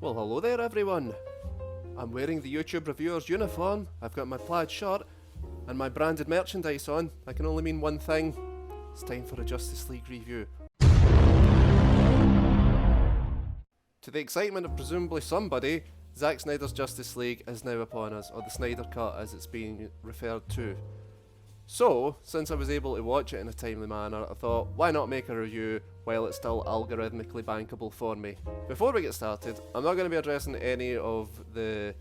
Well, hello there everyone. I'm wearing the YouTube reviewer's uniform, I've got my plaid shirt, and my branded merchandise on. That can only mean one thing. It's time for a Justice League review. To the excitement of presumably somebody, Zack Snyder's Justice League is now upon us, or the Snyder Cut as it's being referred to. So, since I was able to watch it in a timely manner, I thought, why not make a review while it's still algorithmically bankable for me? Before we get started, I'm not going to be addressing any of the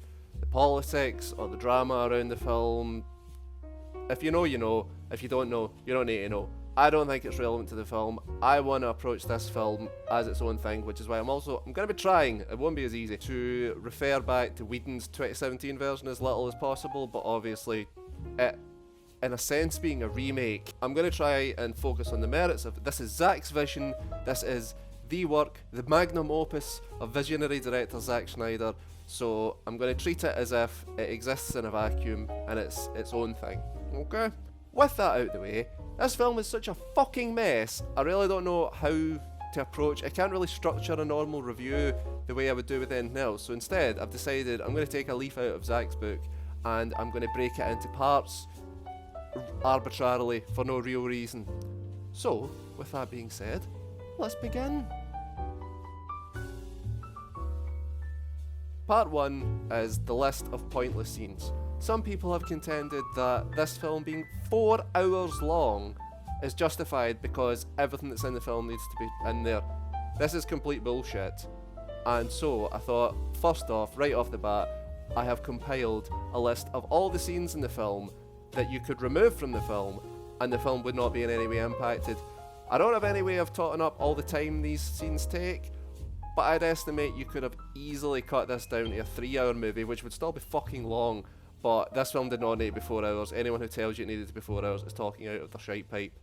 politics or the drama around the film. If you know, you know. If you don't know, you don't need to know. I don't think it's relevant to the film. I want to approach this film as its own thing, which is why I'm going to be trying, it won't be as easy, to refer back to Whedon's 2017 version as little as possible, but obviously it, in a sense, being a remake, I'm going to try and focus on the merits of it. This is Zack's vision, this is the work, the magnum opus of visionary director Zack Snyder, so I'm going to treat it as if it exists in a vacuum and it's its own thing, okay? With that out of the way, this film is such a fucking mess, I really don't know how to approach. I can't really structure a normal review the way I would do with anything else, so instead I've decided I'm going to take a leaf out of Zack's book and I'm going to break it into parts arbitrarily for no real reason. So, with that being said, let's begin. Part 1 is the list of pointless scenes. Some people have contended that this film being 4 hours long is justified because everything that's in the film needs to be in there. This is complete bullshit. And so I thought, first off, right off the bat, I have compiled a list of all the scenes in the film that you could remove from the film and the film would not be in any way impacted. I don't have any way of totting up all the time these scenes take, but I'd estimate you could have easily cut this down to a 3-hour movie, which would still be fucking long. But this film did not need to be 4 hours. Anyone who tells you it needed to be 4 hours is talking out of their shite pipe.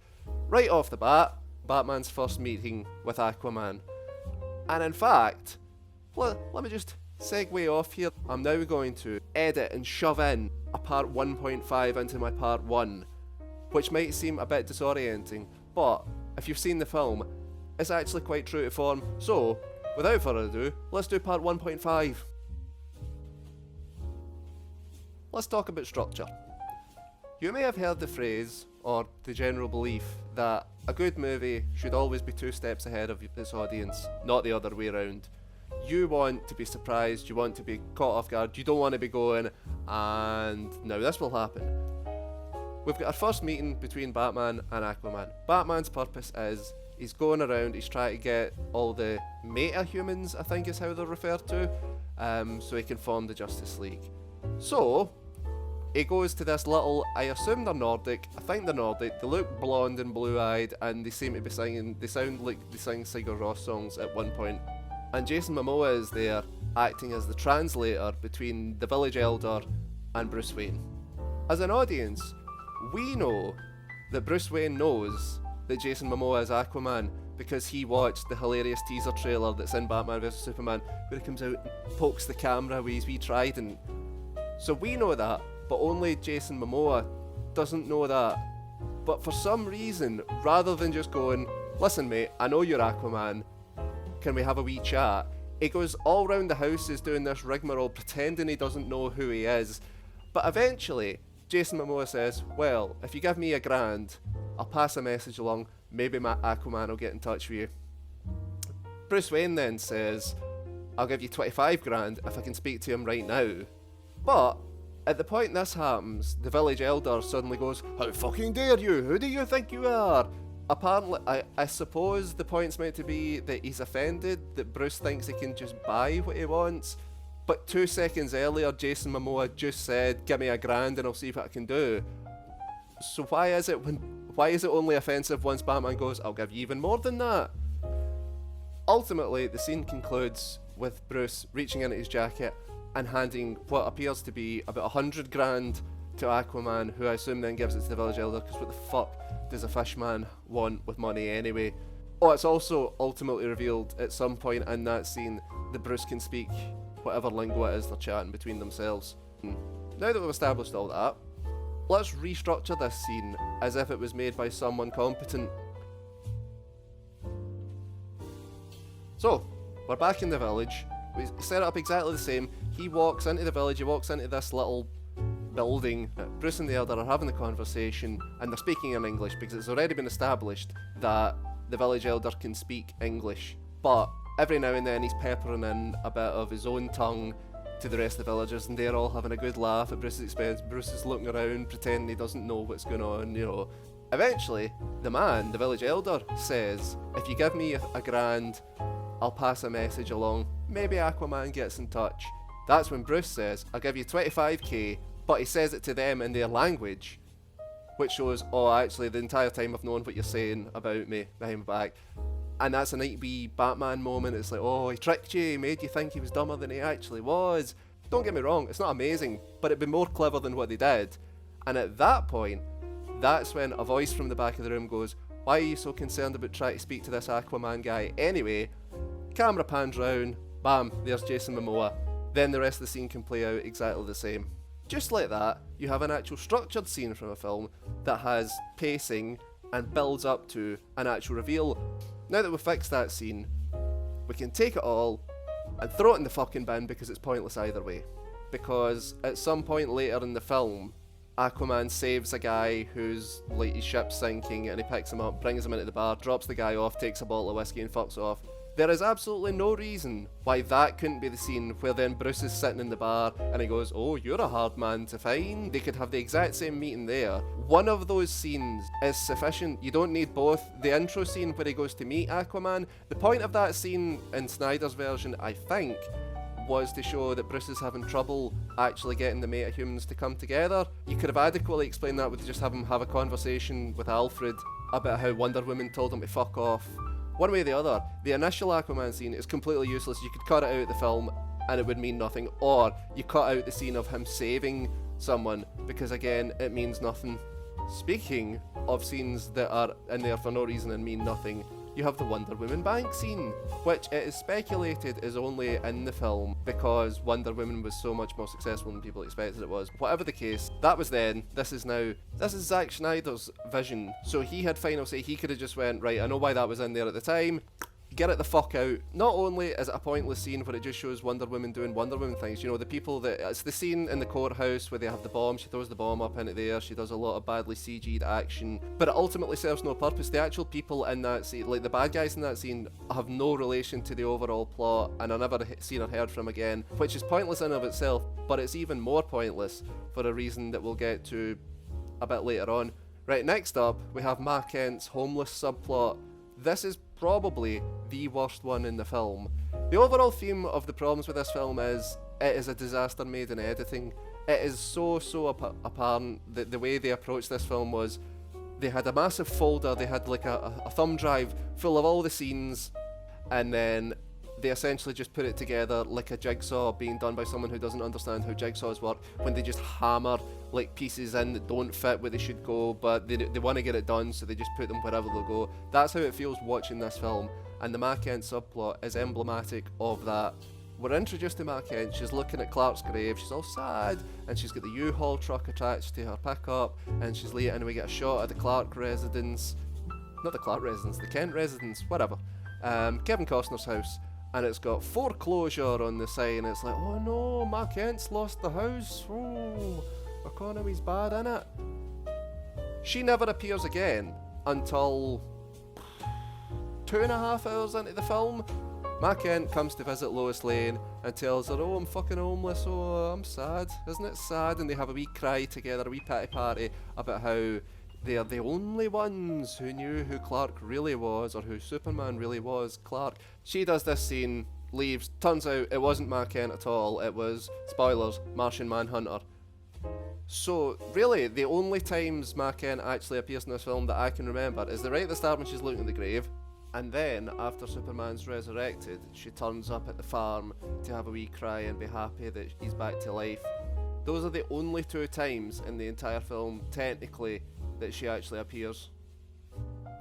Right off the bat, Batman's first meeting with Aquaman. And in fact, let me just segue off here. I'm now going to edit and shove in a part 1.5 into my part 1, which might seem a bit disorienting, but if you've seen the film, it's actually quite true to form. So, without further ado, let's do part 1.5. Let's talk about structure. You may have heard the phrase, or the general belief, that a good movie should always be 2 steps ahead of its audience, not the other way around. You want to be surprised, you want to be caught off guard, you don't want to be going, and now this will happen. We've got our first meeting between Batman and Aquaman. Batman's purpose is, he's going around, he's trying to get all the meta-humans, I think is how they're referred to, so he can form the Justice League. So, he goes to this little, I assume they're Nordic, I think they're Nordic, they look blonde and blue-eyed, and they seem to be singing, they sound like they sing Sigur Rós songs at one point. And Jason Momoa is there, acting as the translator between the village elder and Bruce Wayne. As an audience, we know that Bruce Wayne knows that Jason Momoa is Aquaman because he watched the hilarious teaser trailer that's in Batman vs Superman, where he comes out and pokes the camera with his wee trident. So we know that, but only Jason Momoa doesn't know that. But for some reason, rather than just going, listen mate, I know you're Aquaman, can we have a wee chat? He goes all round the houses doing this rigmarole, pretending he doesn't know who he is. But eventually, Jason Momoa says, well, if you give me $1,000, I'll pass a message along, maybe my Aquaman will get in touch with you. Bruce Wayne then says, I'll give you 25 grand if I can speak to him right now. But at the point this happens, the village elder suddenly goes, how fucking dare you? Who do you think you are? Apparently, I suppose the point's meant to be that he's offended, that Bruce thinks he can just buy what he wants. But 2 seconds earlier, Jason Momoa just said, give me $1,000 and I'll see what I can do. So why is it only offensive once Batman goes, I'll give you even more than that? Ultimately, the scene concludes with Bruce reaching into his jacket and handing what appears to be about 100 grand to Aquaman, who I assume then gives it to the village elder, because what the fuck does a fishman want with money anyway? Oh, it's also ultimately revealed at some point in that scene that Bruce can speak whatever lingo it is they're chatting between themselves. Now that we've established all that, let's restructure this scene as if it was made by someone competent. So, we're back in the village. We set it up exactly the same. He walks into the village, he walks into this little building. Bruce and the Elder are having the conversation, and they're speaking in English because it's already been established that the village elder can speak English. But every now and then he's peppering in a bit of his own tongue to the rest of the villagers, and they're all having a good laugh at Bruce's expense. Bruce is looking around, pretending he doesn't know what's going on, you know. Eventually, the man, the village elder, says, if you give me a grand, I'll pass a message along. Maybe Aquaman gets in touch. That's when Bruce says, I'll give you 25k, but he says it to them in their language, which shows, oh, actually, the entire time I've known what you're saying about me behind my back. And that's a night wee Batman moment. It's like, oh, he tricked you, he made you think he was dumber than he actually was. Don't get me wrong, it's not amazing, but it'd be more clever than what they did. And at that point, that's when a voice from the back of the room goes, why are you so concerned about trying to speak to this Aquaman guy anyway? Camera pans round, bam, there's Jason Momoa. Then the rest of the scene can play out exactly the same. Just like that, you have an actual structured scene from a film that has pacing and builds up to an actual reveal. Now that we've fixed that scene, we can take it all and throw it in the fucking bin because it's pointless either way. Because at some point later in the film, Aquaman saves a guy who's like his ship's sinking, and he picks him up, brings him into the bar, drops the guy off, takes a bottle of whiskey and fucks off. There is absolutely no reason why that couldn't be the scene where then Bruce is sitting in the bar and he goes, oh, you're a hard man to find. They could have the exact same meeting there. One of those scenes is sufficient. You don't need both. The intro scene where he goes to meet Aquaman, the point of that scene in Snyder's version, I think, was to show that Bruce is having trouble actually getting the meta-humans to come together. You could have adequately explained that with just having him have a conversation with Alfred about how Wonder Woman told him to fuck off. One way or the other, the initial Aquaman scene is completely useless. You could cut it out of the film and it would mean nothing, or you cut out the scene of him saving someone because, again, it means nothing. Speaking of scenes that are in there for no reason and mean nothing, you have the Wonder Woman bank scene, which it is speculated is only in the film because Wonder Woman was so much more successful than people expected it was. Whatever the case, that was then, this is now. This is Zack Snyder's vision, so he had final say. He could have just went, right, I know why that was in there at the time, get it the fuck out. Not only is it a pointless scene where it just shows Wonder Woman doing Wonder Woman things, you know, the people that, it's the scene in the courthouse where they have the bomb, she throws the bomb up into there, she does a lot of badly CG'd action, but it ultimately serves no purpose. The actual people in that scene, like the bad guys in that scene, have no relation to the overall plot, and I never seen or heard from again, which is pointless in and of itself, but it's even more pointless for a reason that we'll get to a bit later on. Right, next up, we have Ma Kent's homeless subplot. This is probably the worst one in the film. The overall theme of the problems with this film is it is a disaster made in editing. It is so apparent that the way they approached this film was they had a massive folder, they had like a thumb drive full of all the scenes, and then they essentially just put it together like a jigsaw being done by someone who doesn't understand how jigsaws work, when they just hammer like pieces in that don't fit where they should go, but they want to get it done, so they just put them wherever they'll go. That's how it feels watching this film, and the Ma Kent subplot is emblematic of that. We're introduced to Ma Kent, she's looking at Clark's grave, she's all sad, and she's got the U-Haul truck attached to her pickup, and she's late, and we get a shot of the Clark residence, not the Clark residence, the Kent residence, whatever, Kevin Costner's house, and it's got foreclosure on the sign. It's like, oh no, Ma Kent's lost the house, oh, economy's bad, innit? She never appears again until 2.5 hours into the film. Ma Kent comes to visit Lois Lane and tells her, oh, I'm fucking homeless, oh, I'm sad, isn't it sad? And they have a wee cry together, a wee pity party about how they are the only ones who knew who Clark really was, or who Superman really was, Clark. She does this scene, leaves, turns out it wasn't Ma Kent at all, it was, spoilers, Martian Manhunter. So, really, the only times Ma Kent actually appears in this film that I can remember is the right at the start when she's looking at the grave, and then, after Superman's resurrected, she turns up at the farm to have a wee cry and be happy that he's back to life. Those are the only 2 times in the entire film, technically, that she actually appears.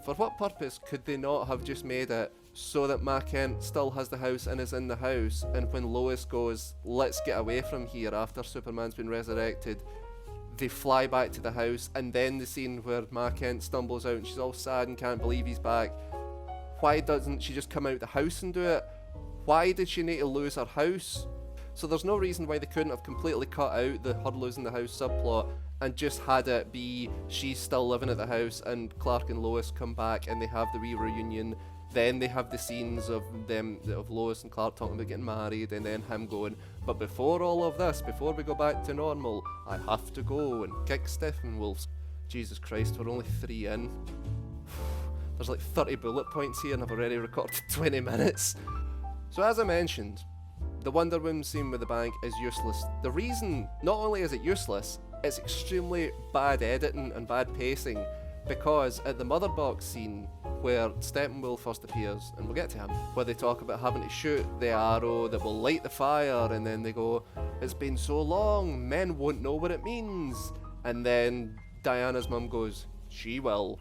For what purpose could they not have just made it so that Ma Kent still has the house and is in the house, and when Lois goes, let's get away from here after Superman's been resurrected, they fly back to the house, and then the scene where Ma Kent stumbles out and she's all sad and can't believe he's back. Why doesn't she just come out the house and do it? Why did she need to lose her house? So there's no reason why they couldn't have completely cut out the her losing the house subplot and just had it be she's still living at the house and Clark and Lois come back and they have the wee reunion. Then they have the scenes of Lois and Clark talking about getting married, and then him going, but before all of this, before we go back to normal, I have to go and kick Steppenwolf's. Jesus Christ, we're only 3 in. There's like 30 bullet points here and I've already recorded 20 minutes. So as I mentioned, the Wonder Woman scene with the bank is useless. The reason, not only is it useless, it's extremely bad editing and bad pacing, because at the mother box scene where Steppenwolf first appears, and we'll get to him, where they talk about having to shoot the arrow that will light the fire, and then they go, it's been so long, men won't know what it means. And then Diana's mum goes, she will.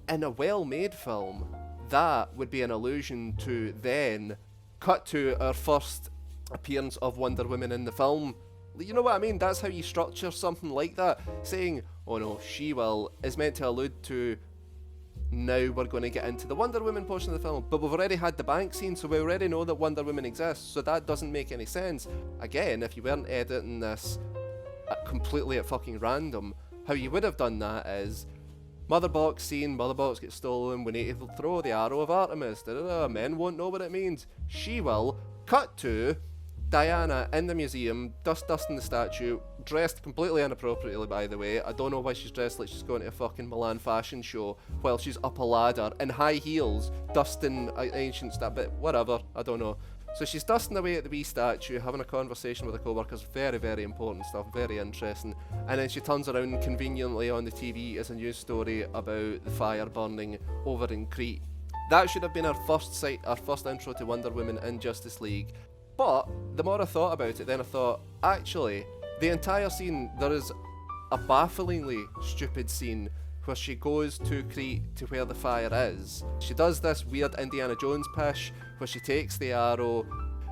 In a well-made film, that would be an allusion to then cut to our first appearance of Wonder Woman in the film. You know what I mean? That's how you structure something like that. Saying, oh no, she will, is meant to allude to, now we're going to get into the Wonder Woman portion of the film, but we've already had the bank scene, so we already know that Wonder Woman exists, so that doesn't make any sense. Again, if you weren't editing this completely at fucking random, how you would have done that is, mother box scene, mother box gets stolen, we need to throw the arrow of Artemis, men won't know what it means, she will, cut to Diana in the museum, dusting the statue, dressed completely inappropriately by the way. I don't know why she's dressed like she's going to a fucking Milan fashion show while she's up a ladder in high heels, dusting ancient stuff, but whatever, I don't know. So she's dusting away at the wee statue, having a conversation with her co-workers, very, very important stuff, very interesting, and then she turns around conveniently on the TV as a news story about the fire burning over in Crete. That should have been our first intro to Wonder Woman in Justice League. But the more I thought about it, then I thought, actually, the entire scene, there is a bafflingly stupid scene where she goes to Crete to where the fire is. She does this weird Indiana Jones pish where she takes the arrow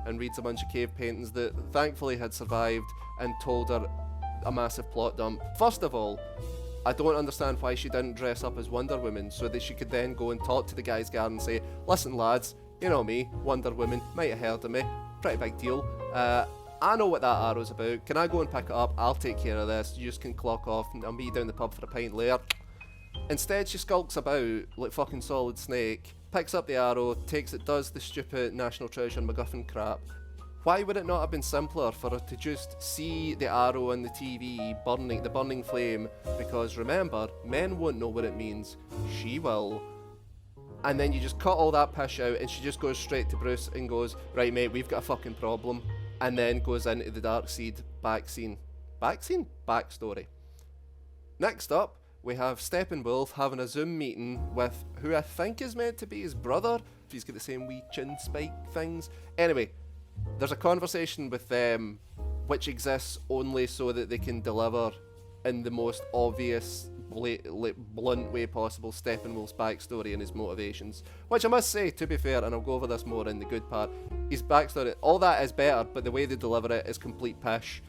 and reads a bunch of cave paintings that thankfully had survived and told her a massive plot dump. First of all, I don't understand why she didn't dress up as Wonder Woman so that she could then go and talk to the guy's guard and say, listen lads, you know me, Wonder Woman, might have heard of me. Pretty big deal. I know what that arrow's about. Can I go and pick it up? I'll take care of this. You just can clock off and I'll meet you down the pub for a pint later. Instead, she skulks about like fucking Solid Snake, picks up the arrow, takes it, does the stupid National Treasure MacGuffin crap. Why would it not have been simpler for her to just see the arrow on the TV burning, the burning flame? Because remember, men won't know what it means. She will. And then you just cut all that pish out and she just goes straight to Bruce and goes, right mate, we've got a fucking problem. And then goes into the Darkseid backstory. Next up, we have Steppenwolf having a Zoom meeting with who I think is meant to be his brother. If he's got the same wee chin spike things. Anyway, there's a conversation with them which exists only so that they can deliver in the most obvious, blunt way possible Steppenwolf's backstory and his motivations. Which I must say, to be fair, and I'll go over this more in the good part, his backstory, all that is better, but the way they deliver it is complete pish.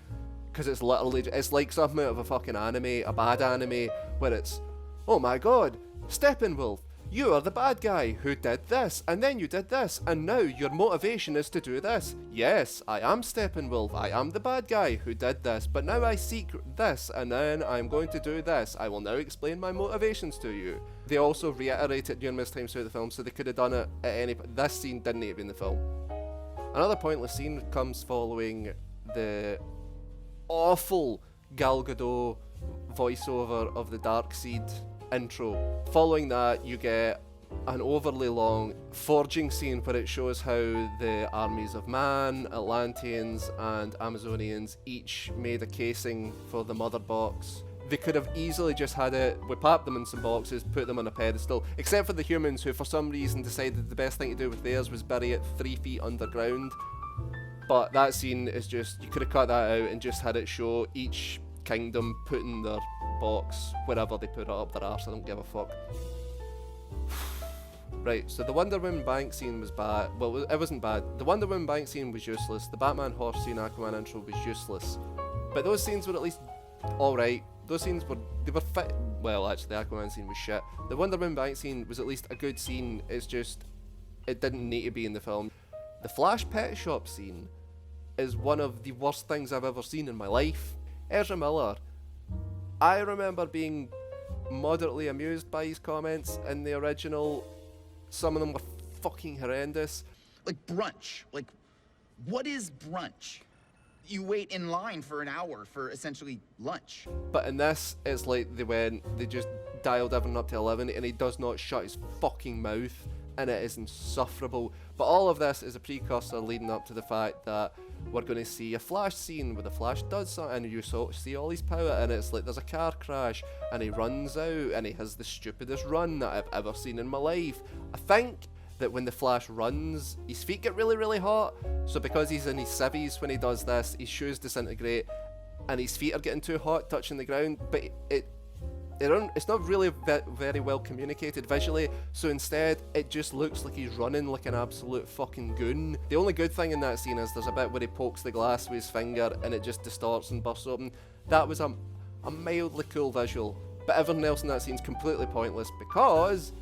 Because it's literally, it's like something out of a fucking anime, a bad anime, where it's, oh my god, Steppenwolf, you are the bad guy who did this, and then you did this, and now your motivation is to do this. Yes, I am Steppenwolf, I am the bad guy who did this, but now I seek this, and then I'm going to do this. I will now explain my motivations to you. They also reiterate it numerous times through the film, so they could have done it at any point. This scene didn't need to be in the film. Another pointless scene comes following the awful Gal Gadot voiceover of the Darkseid intro. Following that, you get an overly long forging scene where it shows how the armies of Man, Atlanteans and Amazonians each made a casing for the mother box. They could have easily just had it, we packed them in some boxes, put them on a pedestal, except for the humans who for some reason decided the best thing to do with theirs was bury it 3 feet underground. But that scene is just, you could have cut that out and just had it show each kingdom putting their box wherever they put it up their arse. I don't give a fuck. Right, so the Wonder Woman bank scene was bad. Well, it wasn't bad. The Wonder Woman bank scene was useless. The Batman horse scene, Aquaman intro was useless. But those scenes were at least alright. Those scenes were, they were fit. Well, actually, the Aquaman scene was shit. The Wonder Woman bank scene was at least a good scene. It's just, it didn't need to be in the film. The Flash pet shop scene is one of the worst things I've ever seen in my life. Ezra Miller, I remember being moderately amused by his comments in the original. Some of them were fucking horrendous. Like brunch. Like, what is brunch? You wait in line for an hour for essentially lunch. But in this, it's like they just dialed everyone up to 11 and he does not shut his fucking mouth and it is insufferable. But all of this is a precursor leading up to the fact that we're going to see a Flash scene where the Flash does something and you see all his power and it's like there's a car crash and he runs out and he has the stupidest run that I've ever seen in my life. I think that when the Flash runs, his feet get really, really hot. So because he's in his civvies when he does this, his shoes disintegrate and his feet are getting too hot touching the ground. But it's not really very well communicated visually. So instead, it just looks like he's running like an absolute fucking goon. The only good thing in that scene is there's a bit where he pokes the glass with his finger and it just distorts and bursts open. That was a mildly cool visual. But everything else in that scene's completely pointless because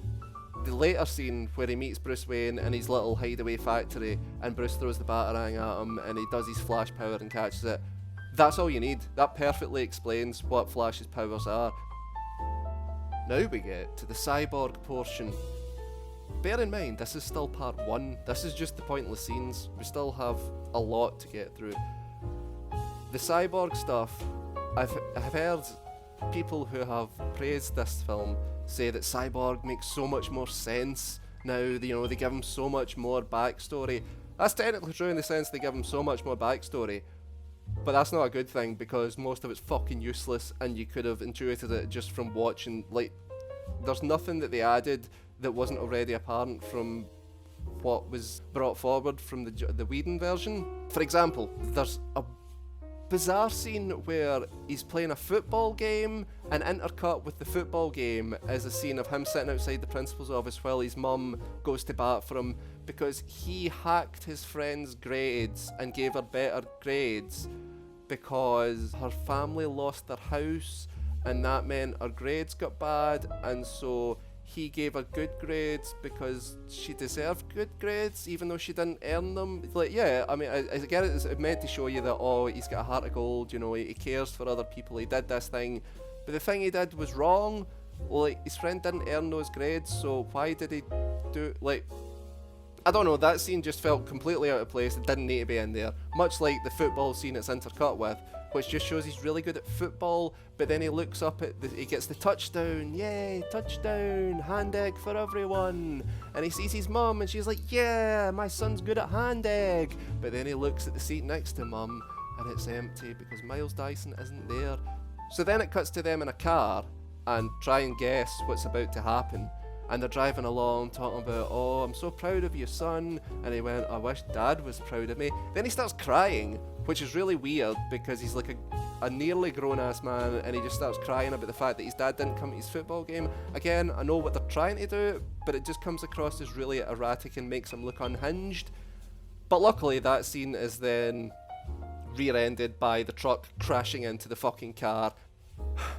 the later scene where he meets Bruce Wayne in his little hideaway factory and Bruce throws the Batarang at him and he does his Flash power and catches it, that's all you need. That perfectly explains what Flash's powers are. Now we get to the cyborg portion. Bear in mind, this is still part 1. This is just the pointless scenes. We still have a lot to get through. The cyborg stuff, I've heard people who have praised this film say that Cyborg makes so much more sense now. They give him so much more backstory. That's technically true in the sense they give him so much more backstory, but that's not a good thing because most of it's fucking useless and you could have intuited it just from watching. Like, there's nothing that they added that wasn't already apparent from what was brought forward from the Whedon version. For example, there's a bizarre scene where he's playing a football game and intercut with the football game is a scene of him sitting outside the principal's office while his mum goes to bat for him because he hacked his friend's grades and gave her better grades because her family lost their house and that meant her grades got bad, and so he gave her good grades because she deserved good grades even though she didn't earn them. Like, yeah, I mean, I get it, it's meant to show you that, oh, he's got a heart of gold, he cares for other people, he did this thing, but the thing he did was wrong. Like, his friend didn't earn those grades, so why did he do, like, I don't know, that scene just felt completely out of place. It didn't need to be in there, much like the football scene it's intercut with, which just shows he's really good at football, but then he looks up at he gets the touchdown, yay, touchdown, hand egg for everyone, and he sees his mum and she's like, yeah, my son's good at hand egg, but then he looks at the seat next to mum and it's empty because Miles Dyson isn't there. So then it cuts to them in a car and try and guess what's about to happen. And they're driving along talking about, oh, I'm so proud of you, son. And he went, I wish Dad was proud of me. Then he starts crying, which is really weird because he's like a nearly grown-ass man and he just starts crying about the fact that his dad didn't come to his football game. Again, I know what they're trying to do, but it just comes across as really erratic and makes him look unhinged. But luckily that scene is then rear-ended by the truck crashing into the fucking car.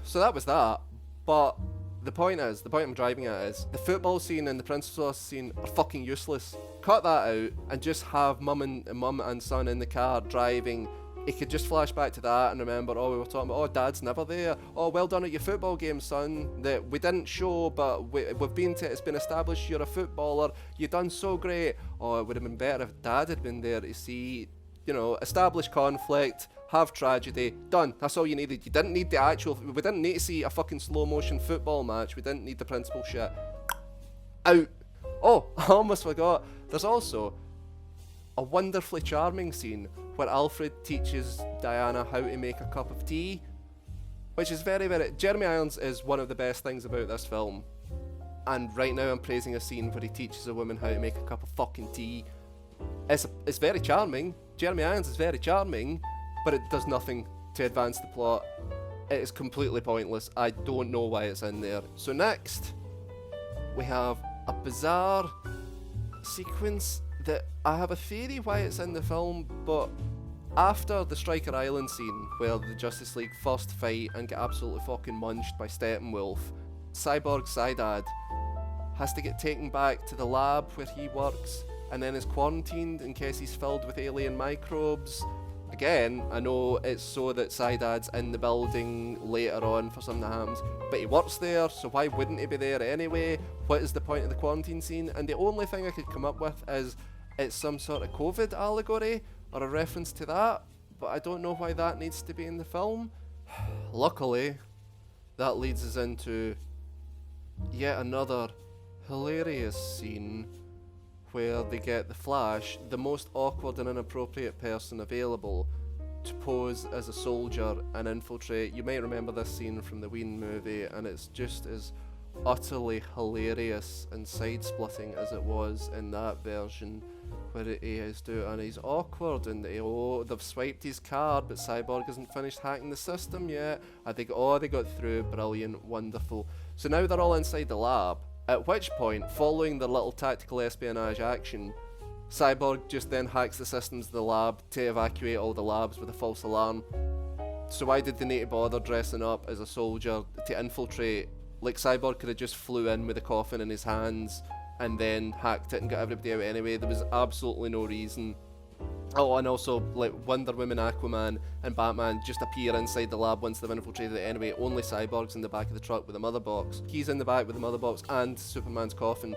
So that was that. But the point I'm driving at is, the football scene and the Princess scene are fucking useless. Cut that out and just have mum and son in the car driving. He could just flash back to that and remember, oh, we were talking about, oh, Dad's never there. Oh, well done at your football game, son. That we didn't show, but it's been established you're a footballer. You done so great. Oh, it would have been better if Dad had been there to see, establish conflict, have tragedy, done. That's all you needed. You didn't need we didn't need to see a fucking slow motion football match. We didn't need the principal shit. Out. Oh, I almost forgot. There's also a wonderfully charming scene where Alfred teaches Diana how to make a cup of tea, which is very, very... Jeremy Irons is one of the best things about this film. And right now I'm praising a scene where he teaches a woman how to make a cup of fucking tea. It's very charming. Jeremy Irons is very charming, but it does nothing to advance the plot. It is completely pointless. I don't know why it's in there. So next, we have a bizarre sequence that I have a theory why it's in the film, but after the Stryker Island scene, where the Justice League first fight and get absolutely fucking munched by Steppenwolf, Cyborg Cydad has to get taken back to the lab where he works and then is quarantined in case he's filled with alien microbes. Again, I know it's so that Saidad's in the building later on for something that happens, but he works there, so why wouldn't he be there anyway? What is the point of the quarantine scene? And the only thing I could come up with is it's some sort of COVID allegory or a reference to that, but I don't know why that needs to be in the film. Luckily, that leads us into yet another hilarious scene where they get the Flash, the most awkward and inappropriate person available, to pose as a soldier and infiltrate. You might remember this scene from the Ween movie, and it's just as utterly hilarious and side-splitting as it was in that version, where he is doing, and he's awkward, and they've swiped his card, but Cyborg hasn't finished hacking the system yet. They got through, brilliant, wonderful. So now they're all inside the lab, at which point, following the little tactical espionage action, Cyborg just then hacks the systems of the lab to evacuate all the labs with a false alarm. So why did they need to bother dressing up as a soldier to infiltrate? Like, Cyborg could have just flew in with a coffin in his hands and then hacked it and got everybody out anyway. There was absolutely no reason. Oh, and also, like, Wonder Woman, Aquaman, and Batman just appear inside the lab once they've infiltrated it anyway. Only Cyborg's in the back of the truck with the mother box. He's in the back with the mother box and Superman's coffin.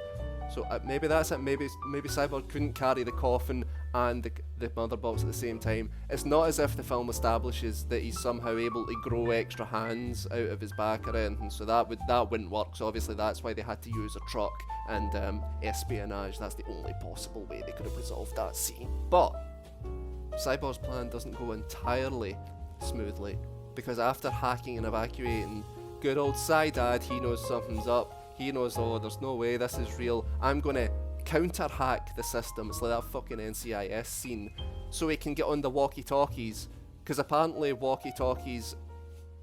So maybe that's it. Maybe Cyborg couldn't carry the coffin and the mother box at the same time. It's not as if the film establishes that he's somehow able to grow extra hands out of his back or anything. So that wouldn't work. So obviously that's why they had to use a truck and espionage. That's the only possible way they could have resolved that scene. But Cyborg's plan doesn't go entirely smoothly, because after hacking and evacuating, good old Saidad, he knows something's up. He knows, oh, there's no way this is real. I'm going to counter-hack the system. It's like that fucking NCIS scene. So he can get on the walkie-talkies. Because apparently walkie-talkies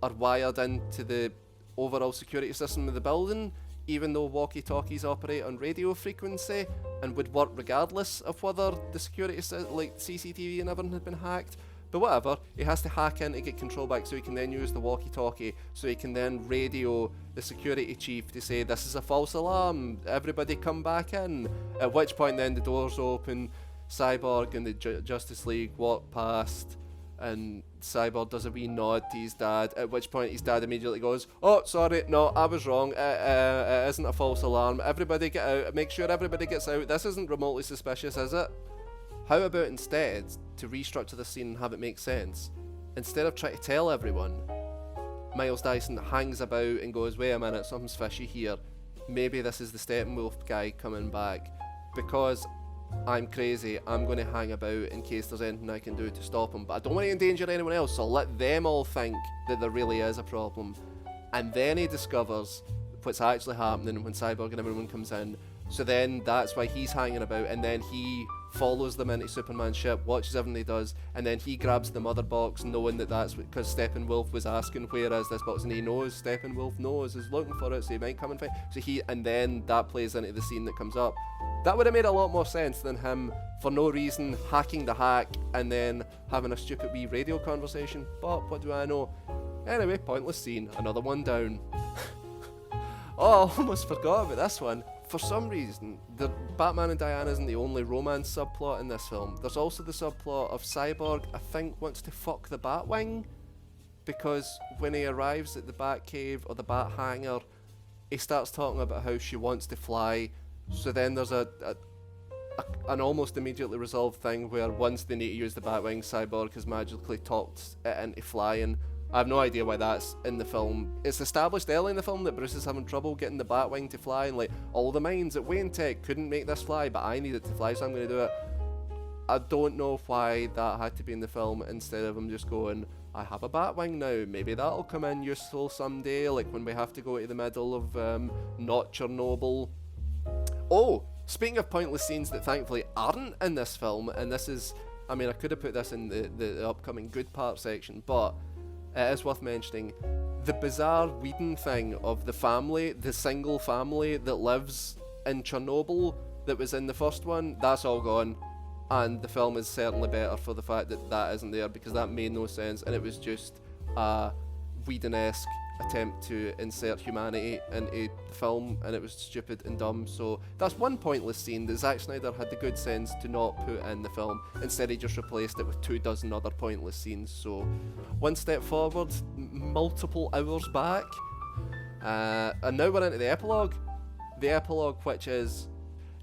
are wired into the overall security system of the building, even though walkie-talkies operate on radio frequency and would work regardless of whether the security, like CCTV and everything, had been hacked. But whatever, he has to hack in to get control back so he can then use the walkie-talkie, so he can then radio the security chief to say, this is a false alarm, everybody come back in. At which point then the doors open, Cyborg and the Justice League walk past, and Cyborg does a wee nod to his dad, at which point his dad immediately goes, oh, sorry, no, I was wrong, it isn't a false alarm, everybody get out, make sure everybody gets out, this isn't remotely suspicious, is it? How about instead, to restructure the scene and have it make sense, instead of trying to tell everyone, Miles Dyson hangs about and goes, wait a minute, something's fishy here, maybe this is the Steppenwolf guy coming back, because I'm crazy, I'm going to hang about in case there's anything I can do to stop him, but I don't want to endanger anyone else, so I'll let them all think that there really is a problem. And then he discovers what's actually happening when Cyborg and everyone comes in, so then that's why he's hanging about, and then he follows them into Superman's ship, watches everything he does, and then he grabs the mother box, knowing that that's because Steppenwolf was asking where is this box, and he knows, Steppenwolf knows, he's looking for it, so he might come and find. And then that plays into the scene that comes up. That would have made a lot more sense than him, for no reason, hacking the hack, and then having a stupid wee radio conversation. But what do I know? Anyway, pointless scene, another one down. Oh, I almost forgot about this one. For some reason, the Batman and Diana isn't the only romance subplot in this film. There's also the subplot of Cyborg, I think, wants to fuck the Batwing, because when he arrives at the Batcave or the Bat Hangar, he starts talking about how she wants to fly. So then there's an almost immediately resolved thing where once they need to use the Batwing, Cyborg has magically talked it into flying. I have no idea why that's in the film. It's established early in the film that Bruce is having trouble getting the Batwing to fly, and like, all the minds at Wayne Tech couldn't make this fly, but I need it to fly, so I'm going to do it. I don't know why that had to be in the film instead of him just going, I have a Batwing now, maybe that'll come in useful someday, like when we have to go to the middle of not Chernobyl. Oh, speaking of pointless scenes that thankfully aren't in this film, and this is, I mean, I could have put this in the upcoming good part section, but it is worth mentioning the bizarre Whedon thing of the family, the single family that lives in Chernobyl that was in the first one. That's all gone, and the film is certainly better for the fact that that isn't there, because that made no sense, and it was just a Whedon-esque attempt to insert humanity into the film, and it was stupid and dumb. So that's one pointless scene that Zack Snyder had the good sense to not put in the film. Instead, he just replaced it with 24 other pointless scenes. So one step forward, multiple hours back, and now we're into the epilogue. The epilogue, which is,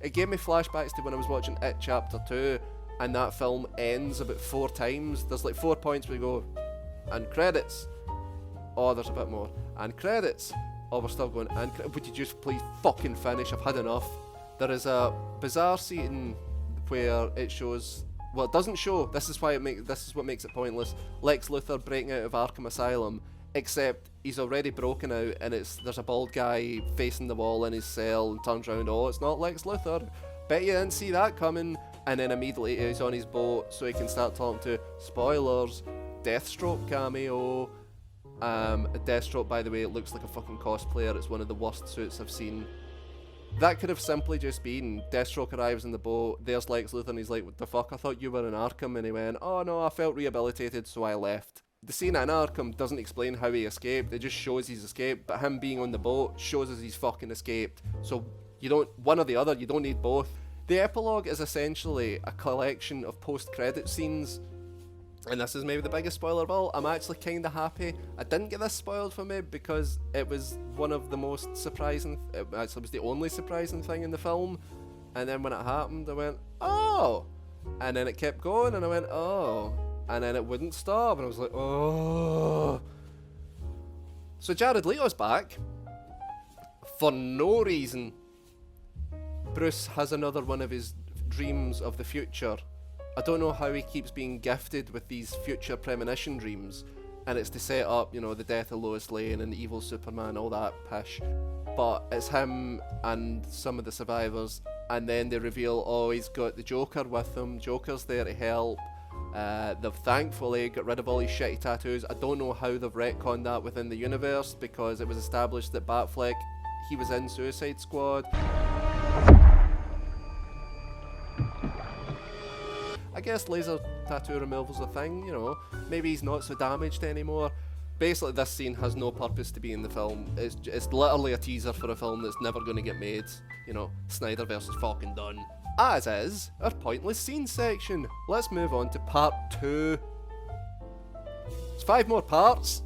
it gave me flashbacks to when I was watching It Chapter 2, and that film ends about 4 times. There's like 4 points where you go, and credits. Oh, there's a bit more. And credits. Oh, we're still going. And would you just please fucking finish? I've had enough. There is a bizarre scene where it shows. Well, it doesn't show. This is why this is what makes it pointless. Lex Luthor breaking out of Arkham Asylum, except he's already broken out, and there's a bald guy facing the wall in his cell, and turns around. Oh, it's not Lex Luthor. Bet you didn't see that coming. And then immediately he's on his boat, so he can start talking to, spoilers, Deathstroke cameo. Deathstroke, by the way, it looks like a fucking cosplayer. It's one of the worst suits I've seen. That could have simply just been Deathstroke arrives in the boat, there's Lex Luthor, and he's like, what the fuck, I thought you were in Arkham. And he went, oh no, I felt rehabilitated, so I left. The scene in Arkham doesn't explain how he escaped, it just shows he's escaped, but him being on the boat shows us he's fucking escaped. So you don't, one or the other, you don't need both. The epilogue is essentially a collection of post-credit scenes, and this is maybe the biggest spoiler of all. I'm actually kind of happy I didn't get this spoiled for me, because it was one of the most surprising, it actually was the only surprising thing in the film, and then when it happened I went, oh, and then it kept going and I went, oh, and then it wouldn't stop, and I was like, oh. So Jared Leto's back, for no reason. Bruce has another one of his dreams of the future. I don't know how he keeps being gifted with these future premonition dreams, and it's to set up, you know, the death of Lois Lane and the evil Superman, all that pish. But it's him and some of the survivors, and then they reveal, oh, he's got the Joker with him. Joker's there to help. They've thankfully got rid of all his shitty tattoos. I don't know how they've retconned that within the universe, because it was established that Batfleck, he was in Suicide Squad. I guess laser tattoo removal's a thing, you know. Maybe he's not so damaged anymore. Basically, this scene has no purpose to be in the film. It's literally a teaser for a film that's never going to get made. You know, Snyderverse is fucking done. As is our pointless scene section. Let's move on to part 2. It's 5 more parts.